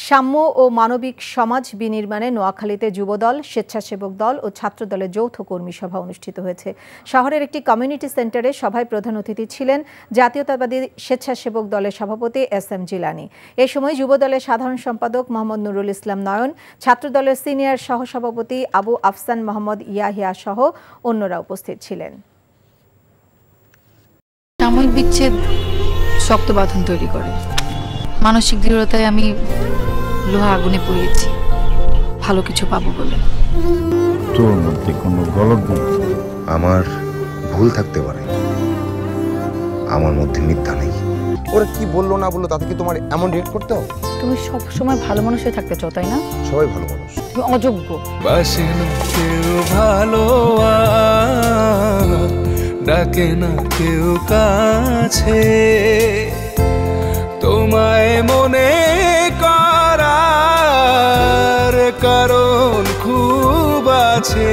সাম্য ও মানবিক সমাজ বিনির্মাণে নোয়াখালীতে যুবদল, স্বেচ্ছাসেবক দল ও ছাত্রদলের যৌথ কর্মী সভা অনুষ্ঠিত হয়েছে। শহরের একটি কমিউনিটি সেন্টারে সভায় প্রধান অতিথি ছিলেন জাতীয়তাবাদী স্বেচ্ছাসেবক দলের সভাপতি এস.এম. জিলানী। এ সময় যুবদলের সাধারণ সম্পাদক মোহাম্মদ নুরুল ইসলাম নয়ন, ছাত্রদলের সিনিয়র সহসভাপতি আবু আফসান মোহাম্মদ ইয়াহিয়া সহ অন্যরা উপস্থিত ছিলেন। সাময়িক বিচ্ছেদ শক্ত বাঁধন তৈরি করে। মানসিক দৃঢ়তায় আমি লোহা আগুনে পুড়িয়েছি ভালো কিছু পাবো বলে। তোর মধ্যে কোনো গলত নেই। আমার ভুল থাকতে পারে, আমার মধ্যে মিথ্যা নেই। ওরা কি বললো না বললো তাতে কি তোমার এমন রিয়েক্ট করতে হবে? তুমি সব সময় ভালো মানুষ হয়ে থাকতে চাও, তাই না? সবাই ভালো মানুষ, তুমি অযোগ্য। বাসে না কেউ ভালো, ডাকে না কেউ কাছে, তোমায় মনে করার কারণ খুব আছে।